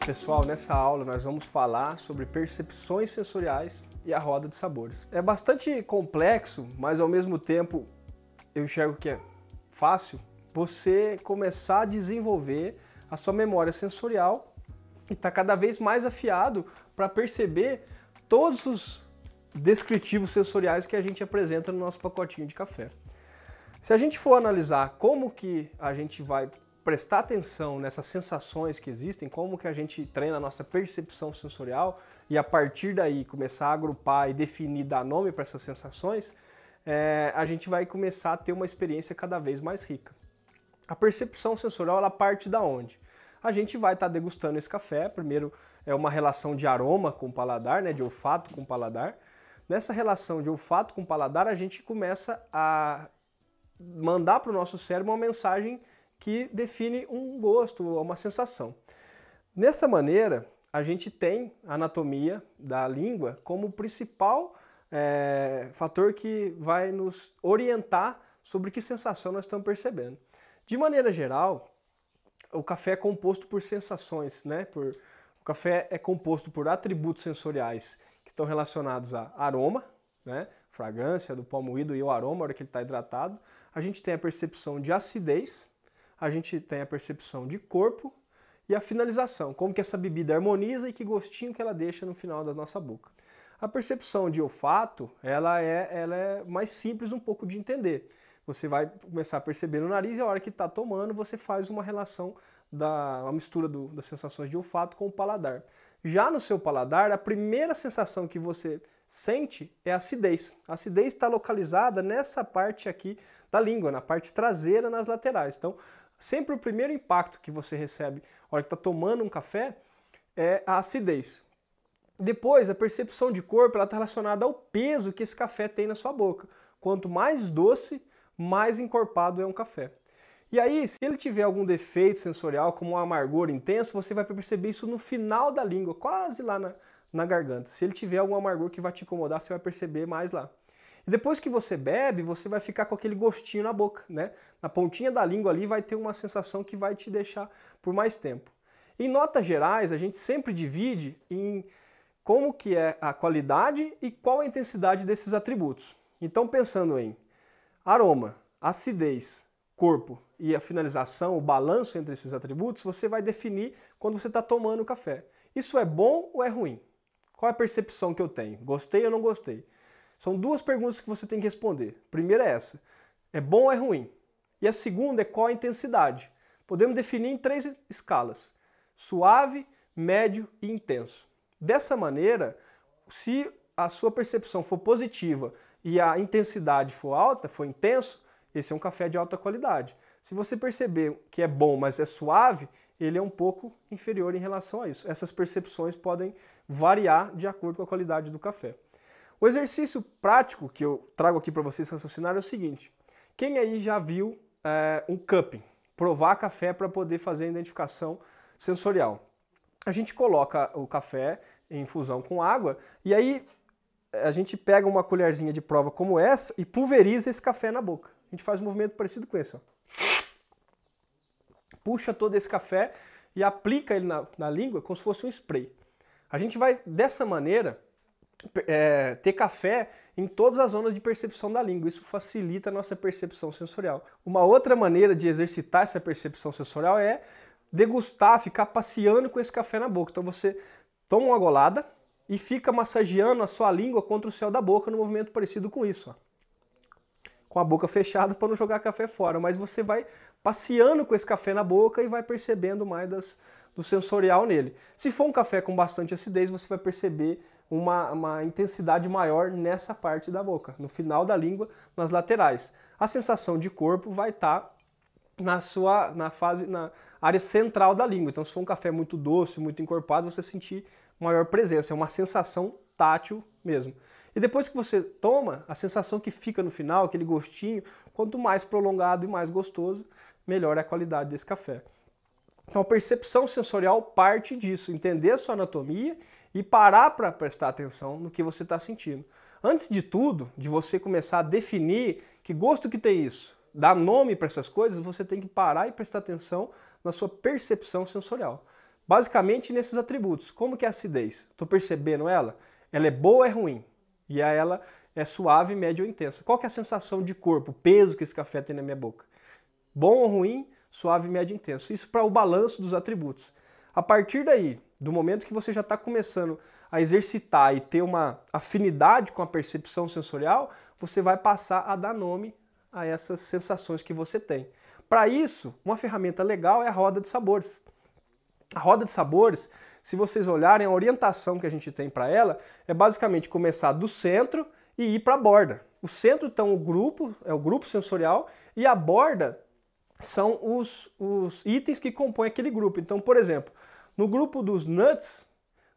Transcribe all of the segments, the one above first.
Pessoal, nessa aula nós vamos falar sobre percepções sensoriais e a roda de sabores. É bastante complexo, mas ao mesmo tempo eu enxergo que é fácil você começar a desenvolver a sua memória sensorial e tá cada vez mais afiado para perceber todos os descritivos sensoriais que a gente apresenta no nosso pacotinho de café. Se a gente for analisar como que a gente vai prestar atenção nessas sensações que existem, como que a gente treina a nossa percepção sensorial e a partir daí começar a agrupar e definir, dar nome para essas sensações, a gente vai começar a ter uma experiência cada vez mais rica. A percepção sensorial, ela parte da onde? A gente vai estar degustando esse café, primeiro é uma relação de aroma com o paladar, né, de olfato com o paladar. Nessa relação de olfato com o paladar, a gente começa a mandar para o nosso cérebro uma mensagem que define um gosto, uma sensação. Dessa maneira, a gente tem a anatomia da língua como principal fator que vai nos orientar sobre que sensação nós estamos percebendo. De maneira geral, o café é composto por sensações, né? O café é composto por atributos sensoriais que estão relacionados a aroma, né? Fragrância do pó moído e o aroma, na hora que ele está hidratado. A gente tem a percepção de acidez, a gente tem a percepção de corpo e a finalização, como que essa bebida harmoniza e que gostinho que ela deixa no final da nossa boca. A percepção de olfato, ela é mais simples um pouco de entender. Você vai começar a perceber no nariz e a hora que está tomando, você faz uma relação, uma mistura das sensações de olfato com o paladar. Já no seu paladar, a primeira sensação que você sente é a acidez. A acidez está localizada nessa parte aqui da língua, na parte traseira, nas laterais. Então, sempre o primeiro impacto que você recebe na hora que está tomando um café é a acidez. Depois, a percepção de corpo está relacionada ao peso que esse café tem na sua boca. Quanto mais doce, mais encorpado é um café. E aí, se ele tiver algum defeito sensorial, como um amargor intenso, você vai perceber isso no final da língua, quase lá na garganta. Se ele tiver algum amargor que vai te incomodar, você vai perceber mais lá. E depois que você bebe, você vai ficar com aquele gostinho na boca, né? Na pontinha da língua ali vai ter uma sensação que vai te deixar por mais tempo. Em notas gerais, a gente sempre divide em como que é a qualidade e qual a intensidade desses atributos. Então, pensando em aroma, acidez, corpo e a finalização, o balanço entre esses atributos, você vai definir quando você está tomando o café. Isso é bom ou é ruim? Qual é a percepção que eu tenho? Gostei ou não gostei? São duas perguntas que você tem que responder. A primeira é essa, é bom ou é ruim? E a segunda é qual a intensidade? Podemos definir em 3 escalas, suave, médio e intenso. Dessa maneira, se a sua percepção for positiva e a intensidade for alta, for intenso, esse é um café de alta qualidade. Se você perceber que é bom, mas é suave, ele é um pouco inferior em relação a isso. Essas percepções podem variar de acordo com a qualidade do café. O exercício prático que eu trago aqui para vocês raciocinarem é o seguinte. Quem aí já viu um cupping? Provar café para poder fazer a identificação sensorial. A gente coloca o café em infusão com água e aí a gente pega uma colherzinha de prova como essa e pulveriza esse café na boca. A gente faz um movimento parecido com esse. Ó. Puxa todo esse café e aplica ele na língua como se fosse um spray. A gente vai, dessa maneira, ter café em todas as zonas de percepção da língua. Isso facilita a nossa percepção sensorial. Uma outra maneira de exercitar essa percepção sensorial é degustar, ficar passeando com esse café na boca. Então você toma uma golada e fica massageando a sua língua contra o céu da boca num movimento parecido com isso. Ó. Com a boca fechada para não jogar café fora. Mas você vai passeando com esse café na boca e vai percebendo mais do sensorial nele. Se for um café com bastante acidez, você vai perceber uma intensidade maior nessa parte da boca, no final da língua, nas laterais. A sensação de corpo vai estar na área central da língua. Então, se for um café muito doce, muito encorpado, você sentir maior presença. É uma sensação tátil mesmo. E depois que você toma, a sensação que fica no final, aquele gostinho, quanto mais prolongado e mais gostoso, melhor é a qualidade desse café. Então a percepção sensorial parte disso, entender a sua anatomia e parar para prestar atenção no que você está sentindo. Antes de tudo, de você começar a definir que gosto que tem isso, dar nome para essas coisas, você tem que parar e prestar atenção na sua percepção sensorial. basicamente nesses atributos. Como que é a acidez? Estou percebendo ela? Ela é boa ou é ruim? E aí ela é suave, média ou intensa. Qual que é a sensação de corpo, o peso que esse café tem na minha boca? Bom ou ruim, suave, médio, intenso. Isso para o balanço dos atributos. A partir daí, do momento que você já está começando a exercitar e ter uma afinidade com a percepção sensorial, você vai passar a dar nome a essas sensações que você tem. Para isso, uma ferramenta legal é a roda de sabores. A roda de sabores, se vocês olharem, a orientação que a gente tem para ela é basicamente começar do centro e ir para a borda. O centro, então, é o grupo sensorial, e a borda são os itens que compõem aquele grupo. Então, por exemplo, no grupo dos nuts,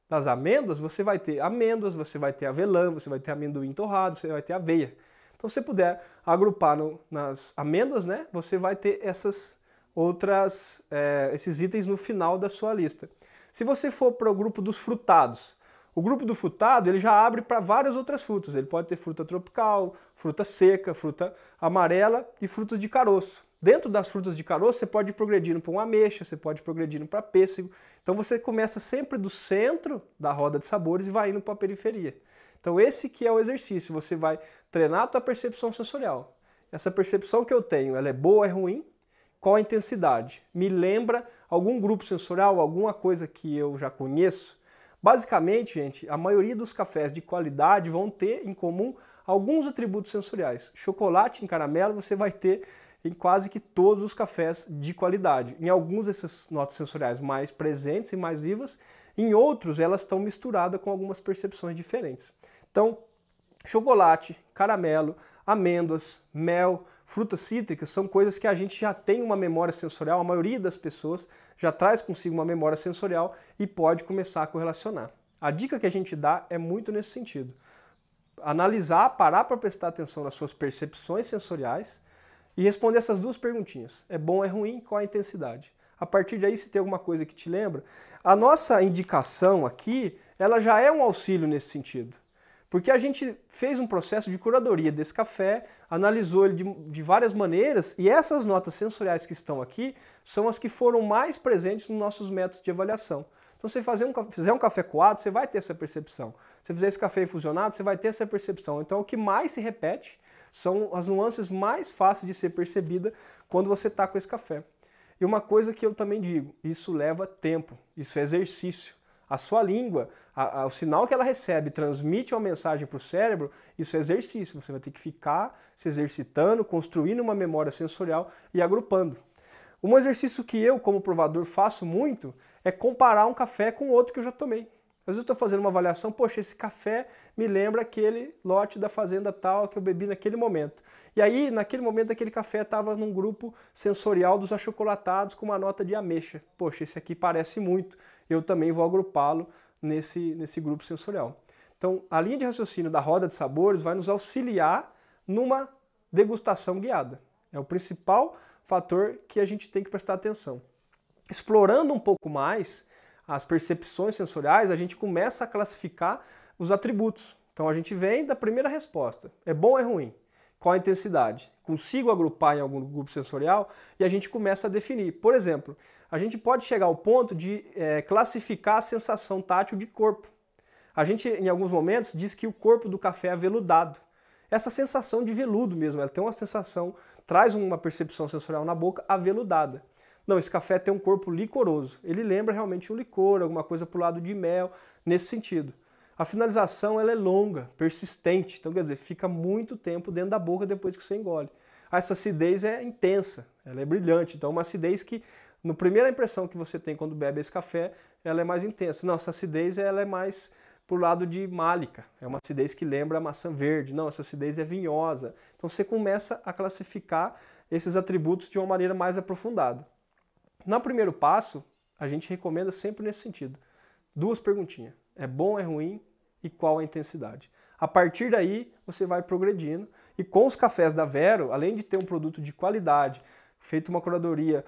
das amêndoas, você vai ter amêndoas, você vai ter avelã, você vai ter amendoim torrado, você vai ter aveia. Então, se você puder agrupar nas amêndoas, né, você vai ter esses itens no final da sua lista. Se você for para o grupo dos frutados, o grupo do frutado ele já abre para várias outras frutas. Ele pode ter fruta tropical, fruta seca, fruta amarela e frutas de caroço. Dentro das frutas de caroço, você pode ir progredindo para uma ameixa, você pode ir progredindo para pêssego. Então você começa sempre do centro da roda de sabores e vai indo para a periferia. Então esse que é o exercício, você vai treinar a tua percepção sensorial. Essa percepção que eu tenho, ela é boa ou é ruim? Qual a intensidade? Me lembra algum grupo sensorial, alguma coisa que eu já conheço? Basicamente, gente, a maioria dos cafés de qualidade vão ter em comum alguns atributos sensoriais. Chocolate em caramelo você vai ter em quase que todos os cafés de qualidade. Em alguns dessas notas sensoriais mais presentes e mais vivas, em outros elas estão misturadas com algumas percepções diferentes. Então, chocolate, caramelo, amêndoas, mel, frutas cítricas são coisas que a gente já tem uma memória sensorial, a maioria das pessoas já traz consigo uma memória sensorial e pode começar a correlacionar. A dica que a gente dá é muito nesse sentido. Analisar, parar para prestar atenção nas suas percepções sensoriais e responder essas duas perguntinhas. É bom ou é ruim? Qual a intensidade? A partir daí, se tem alguma coisa que te lembra, a nossa indicação aqui, ela já é um auxílio nesse sentido. Porque a gente fez um processo de curadoria desse café, analisou ele de várias maneiras, e essas notas sensoriais que estão aqui são as que foram mais presentes nos nossos métodos de avaliação. Então, se você fizer um café coado, você vai ter essa percepção. Se você fizer esse café infusionado, você vai ter essa percepção. Então, o que mais se repete são as nuances mais fáceis de ser percebida quando você está com esse café. E uma coisa que eu também digo, isso leva tempo, isso é exercício. A sua língua, o sinal que ela recebe, transmite uma mensagem para o cérebro, isso é exercício. Você vai ter que ficar se exercitando, construindo uma memória sensorial e agrupando. Um exercício que eu, como provador, faço muito é comparar um café com outro que eu já tomei. Às vezes eu estou fazendo uma avaliação, poxa, esse café me lembra aquele lote da fazenda tal que eu bebi naquele momento. E aí, naquele momento, aquele café estava num grupo sensorial dos achocolatados com uma nota de ameixa. Poxa, esse aqui parece muito. Eu também vou agrupá-lo nesse grupo sensorial. Então, a linha de raciocínio da roda de sabores vai nos auxiliar numa degustação guiada. É o principal fator que a gente tem que prestar atenção. Explorando um pouco mais as percepções sensoriais, a gente começa a classificar os atributos. Então a gente vem da primeira resposta. É bom ou é ruim? Qual a intensidade? Consigo agrupar em algum grupo sensorial? E a gente começa a definir. Por exemplo, a gente pode chegar ao ponto de classificar a sensação tátil de corpo. A gente, em alguns momentos, diz que o corpo do café é aveludado. Essa sensação de veludo mesmo, ela tem uma sensação, traz uma percepção sensorial na boca aveludada. Não, esse café tem um corpo licoroso. Ele lembra realmente um licor, alguma coisa para o lado de mel, nesse sentido. A finalização ela é longa, persistente, então quer dizer, fica muito tempo dentro da boca depois que você engole. Essa acidez é intensa, ela é brilhante, então uma acidez que, na primeira impressão que você tem quando bebe esse café, ela é mais intensa. Não, essa acidez ela é mais pro lado de málica, é uma acidez que lembra a maçã verde. Não, essa acidez é vinhosa. Então você começa a classificar esses atributos de uma maneira mais aprofundada. No primeiro passo, a gente recomenda sempre nesse sentido. Duas perguntinhas. É bom ou é ruim? E qual a intensidade? A partir daí, você vai progredindo. E com os cafés da Vero, além de ter um produto de qualidade, feito uma curadoria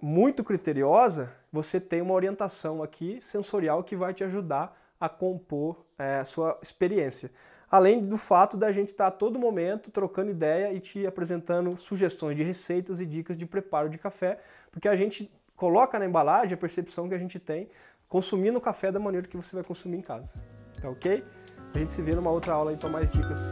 muito criteriosa, você tem uma orientação aqui sensorial que vai te ajudar a compor a sua experiência. Além do fato da gente estar a todo momento trocando ideia e te apresentando sugestões de receitas e dicas de preparo de café, porque a gente coloca na embalagem a percepção que a gente tem consumindo o café da maneira que você vai consumir em casa. Tá ok? A gente se vê numa outra aula aí para mais dicas.